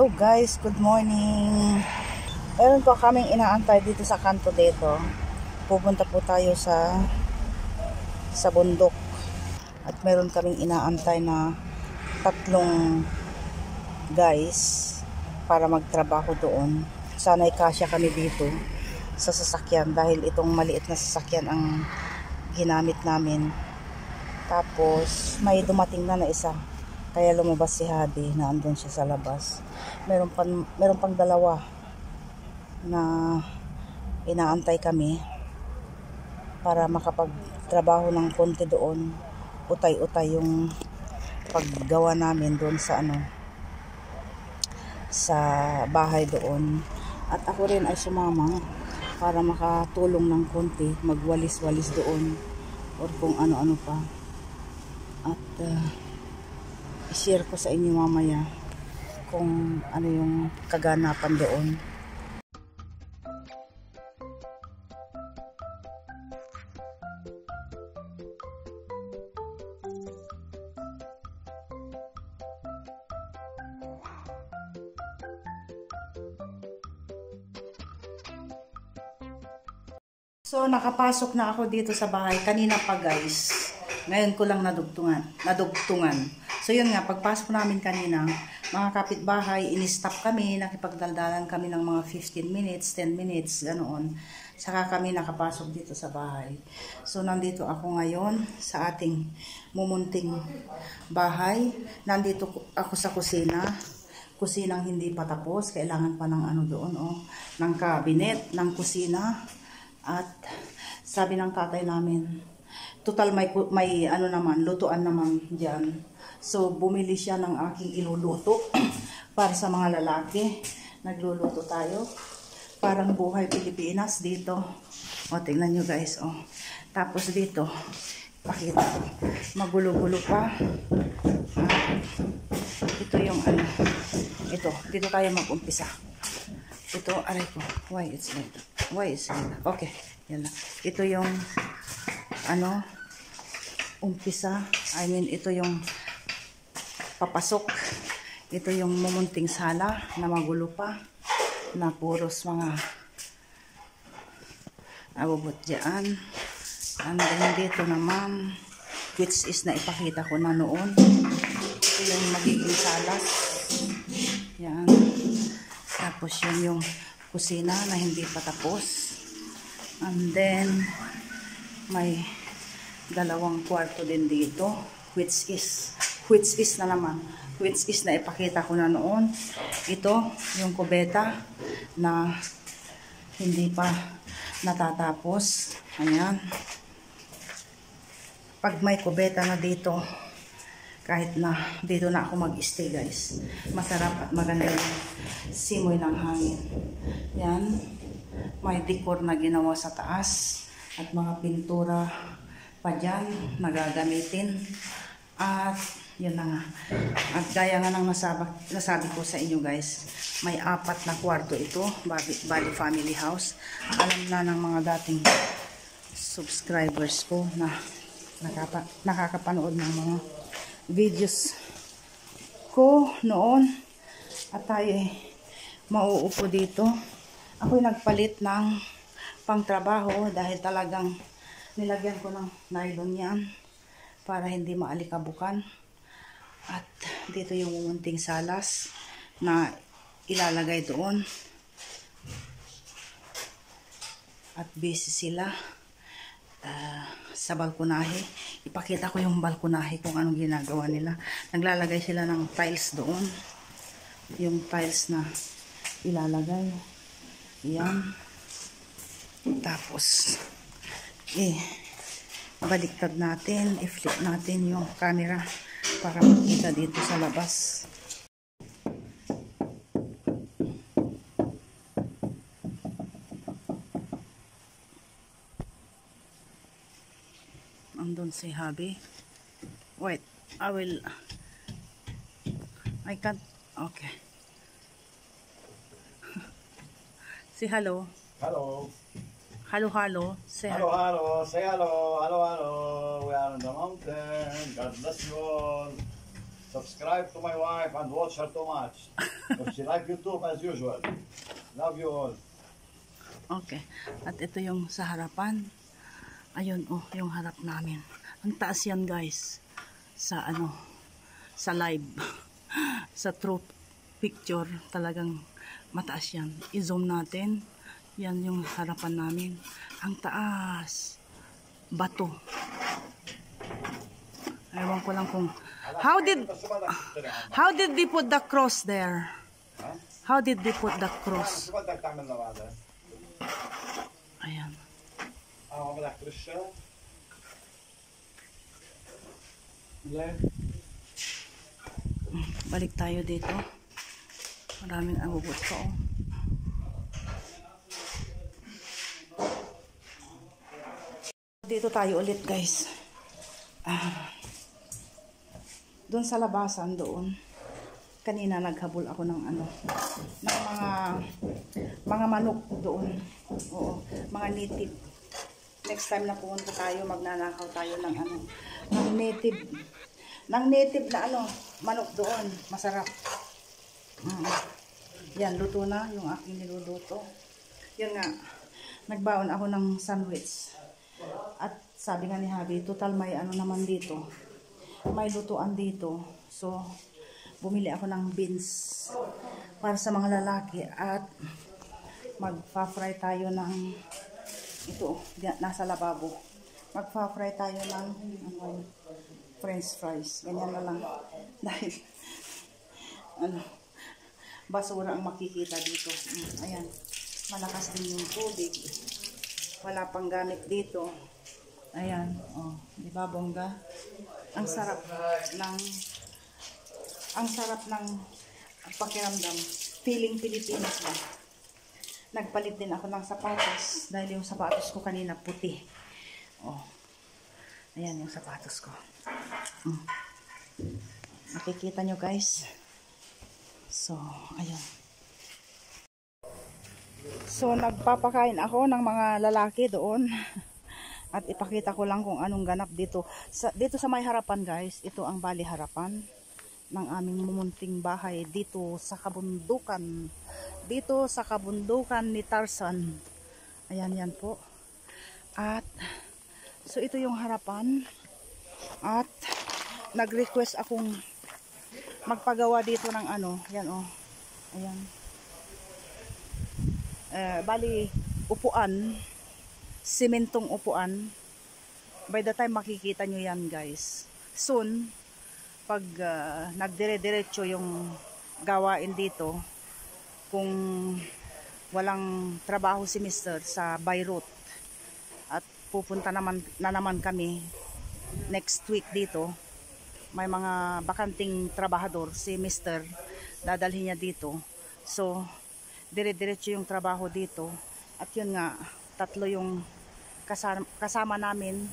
Hello guys, good morning. Meron po kaming inaantay dito sa kanto dito. Pupunta po tayo sa bundok. At meron kaming inaantay na tatlong guys para magtrabaho doon. Sana'y kasya kami dito sa sasakyan dahil itong maliit na sasakyan ang ginamit namin. Tapos may dumating na isa. Kaya lumabas si Hadi na andun siya sa labas. Meron pang dalawa na inaantay kami para makapagtrabaho ng konti doon. Utay-utay yung paggawa namin doon sa sa bahay doon. At ako rin ay sumama para makatulong ng konti, magwalis-walis doon or kung ano-ano pa. At i-share ko sa inyo mamaya kung ano yung kaganapan doon. So, nakapasok na ako dito sa bahay. Kanina pa guys. Ngayon ko lang nadugtungan. So, yun nga. Pagpasok namin kanina, mga kapitbahay, in-stop kami. Nakipagdaldalan kami ng mga 15 minutes, 10 minutes, ganoon. Saka kami nakapasok dito sa bahay. So, nandito ako ngayon sa ating mumunting bahay. Nandito ako sa kusina. Kusinang hindi pa tapos. Kailangan pa ng doon, ng cabinet, ng kusina. At sabi ng tatay namin, total may naman, lutuan naman diyan. So bumili siya ng aking iluluto para sa mga lalaki. Nagluluto tayo. Parang buhay Pilipinas dito. O tingnan nyo guys, Tapos dito, pakita ko. Magulo-gulo pa. Ito yung ito, dito tayo mag-umpisa. Ito, aray ko. Why is it? Okay, yan na. Ito yung umpisa. Ito yung papasok. Ito yung mumunting sala na magulo pa. Na puros mga abubot dyan. And then dito naman, which is na ipakita ko na noon. Ito yung magiging salas. Yan. Tapos yun yung kusina na hindi pa tapos. And then may dalawang kwarto din dito, which is na ipakita ko na noon. Ito yung kubeta na hindi pa natatapos. Ayan. Pag may kubeta na dito, kahit na dito na ako mag-stay guys, masarap at maganda yung simoy ng hangin. Yan. May decor na ginawa sa taas at mga pintura pa dyan na gagamitin. At yun na nga. At gaya nga ng nasabi ko sa inyo guys, may 4 na kwarto ito, Bali Family House. Alam na ng mga dating subscribers ko na nakakapanood ng mga videos ko noon. At tayo mauupo dito. Ako'y nagpalit ng pangtrabaho dahil talagang nilagyan ko ng nylon yan para hindi maalikabukan. At dito yung mumunting salas na ilalagay doon. At busy sila sa balkonahe. Ipakita ko yung balkonahe kung anong ginagawa nila. Naglalagay sila ng tiles doon. Yung tiles na ilalagay. Yan. Tapos baliktad natin, i-flip natin yung camera para makita dito sa labas. Andun si Habi. Wait, I can't. Okay. Say hello. Hello. Hello. Say hello. Hello. Say hello. Hello. We are on the mountain. God bless you all. Subscribe to my wife and watch her too much. But she like YouTube as usual. Love you all. Okay. At ito yung sa harapan. Ayun, oh, yung harap namin. Ang taas yan, guys. Sa ano, sa live. Sa true picture, talagang mataas yan. I-zoom natin. Yan yung harapan namin. Ang taas. Bato. Ewan ko lang kung how did they put the cross there? How did they put the cross? Ayan. Balik tayo dito. Maraming agugot pa, oh. Dito tayo ulit, guys. Doon sa labasan doon. Kanina naghabol ako ng ano, ng mga manok doon. Oo, mga native. Next time na pumunta tayo, magnanakaw tayo ng ano, ng native na ano, manok doon. Masarap. Yan, luto na yung aking niluluto. Yun nga, nagbaon ako ng sandwich. At sabi nga ni Habi, total may ano naman dito. May lutuan dito. So, bumili ako ng beans para sa mga lalaki. At magpa-fry tayo ng ito, nasa lababo. Magpa-fry tayo ng ano, french fries. Ganyan na lang. Dahil ano, basura ang makikita dito. Ayan. Malakas din yung tubig. Wala pang gamit dito. Ayan. Oh, di ba, bongga? Ang sarap ng pakiramdam. Feeling Pilipinas ba? Nagpalit din ako ng sapatos dahil yung sapatos ko kanina puti. Oh. Ayan yung sapatos ko. Nakikita nyo, guys. So, ayan. So, nagpapakain ako ng mga lalaki doon. At ipakita ko lang kung anong ganap dito. Dito sa may harapan, guys, ito ang bali harapan ng aming mumunting bahay dito sa kabundukan. Dito sa kabundukan ni Tarzan. Ayan, yan po. At, so ito yung harapan. At, nag-request akong magpagawa dito ng ano. Yan, oh. Ayan. Bali, upuan. Simentong upuan. By the time makikita nyo yan, guys. Soon, pag nagdire-diretso yung gawain dito, kung walang trabaho si Mr. sa Beirut at pupunta na naman kami next week dito, may mga bakanting trabahador si Mr. dadalhin niya dito. So, dire-diretso yung trabaho dito. At yun nga, 3 yung kasama namin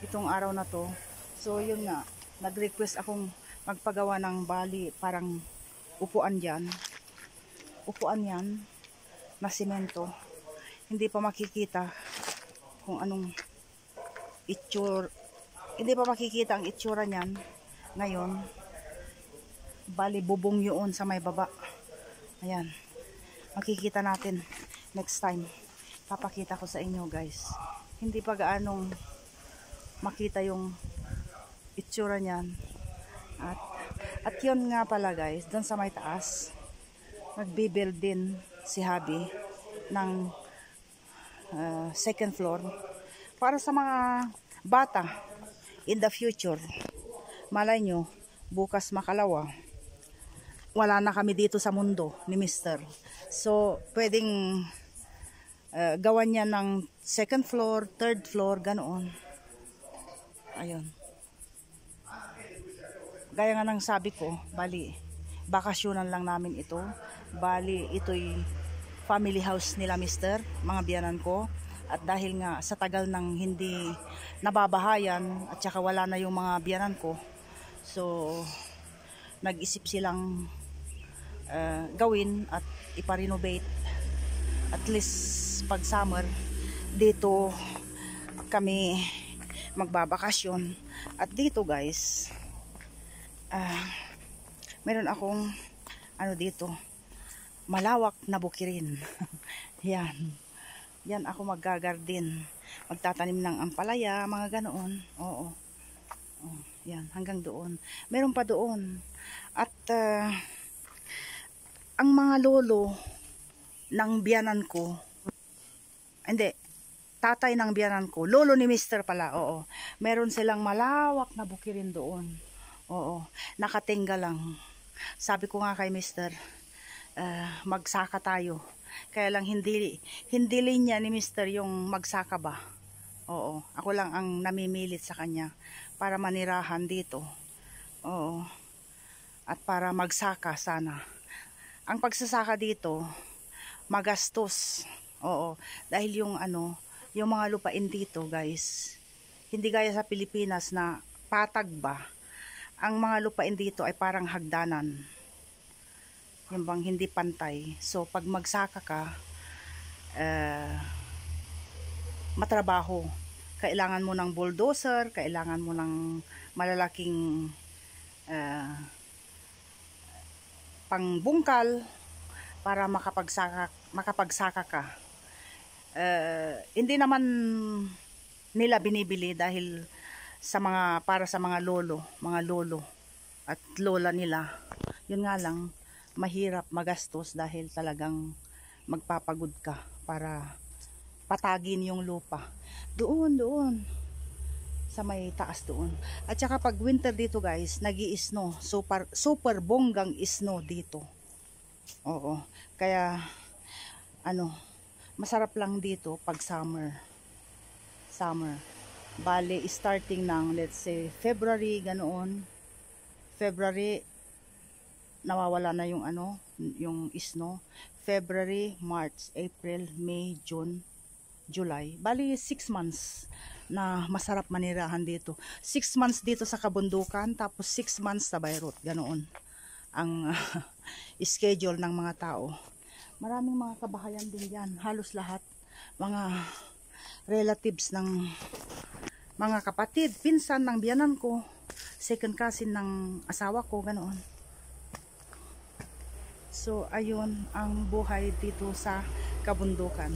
itong araw na to. So yun nga, nag-request akong magpagawa ng bali parang upuan dyan. Upuan yan na simento. Hindi pa makikita kung anong hindi pa makikita ang itsura niyan ngayon. Bali bubong yun sa may baba. Ayan, makikita natin next time. Papakita ko sa inyo, guys. Hindi pa gaanong makita yung itsura niyan. At yun nga pala, guys, doon sa may taas, nagbibuild din si Habi ng second floor para sa mga bata in the future. Malay nyo, bukas makalawa, wala na kami dito sa mundo ni Mr. So, pwedeng gawan niya ng second floor, third floor, ganoon. Ayun. Gaya nga ng sabi ko, bali, bakasyonan lang namin ito. Bali, ito'y family house nila, Mr., mga biyanan ko. At dahil nga sa tagal ng hindi nababahayan at saka wala na yung mga biyanan ko, so nag-isip silang gawin at ipa-renovate. At least pag summer, dito kami magbabakasyon. At dito, guys, Meron akong ano dito, malawak na bukirin. Yan. Yan ako maggagarden. Magtatanim ng ampalaya, mga ganoon. Oo. Oh, yan, hanggang doon. Meron pa doon. At ang mga lolo ng biyanan ko, hindi, tatay ng biyanan ko, lolo ni Mr. pala, oo. Meron silang malawak na bukirin doon. Oo, nakatingga lang. Sabi ko nga kay Mr., magsaka tayo. Kaya lang hindi linya ni Mr. yung magsaka ba. Oo, ako lang ang namimilit sa kanya para manirahan dito. Oo. At para magsaka sana. Ang pagsasaka dito magastos. Oo, dahil yung yung mga lupain dito, guys, hindi gaya sa Pilipinas na patag ba. Ang mga lupain dito ay parang hagdanan. Yung bang hindi pantay. So pag magsaka ka, matrabaho. Kailangan mo ng bulldozer, kailangan mo ng malalaking pangbungkal para makapagsaka ka. Hindi naman nila binibili dahil para sa mga lolo at lola nila. Yun nga lang, mahirap, magastos dahil talagang magpapagod ka para patagin yung lupa. Doon sa may taas doon. At saka pag winter dito, guys, nag-i-snow. Super bonggang snow dito. Oo. Kaya masarap lang dito pag summer. Bale, starting ng, let's say, February, ganoon. February, nawawala na yung yung snow. February, March, April, May, June, July. Bali, 6 months na masarap manirahan dito. 6 months dito sa kabundukan, tapos 6 months sa Beirut. Ganoon ang schedule ng mga tao. Maraming mga kabahayan din yan. Halos lahat. Mga relatives ng mga kapatid, pinsan ng biyanan ko, second cousin ng asawa ko, ganoon. So, ayun ang buhay dito sa kabundukan.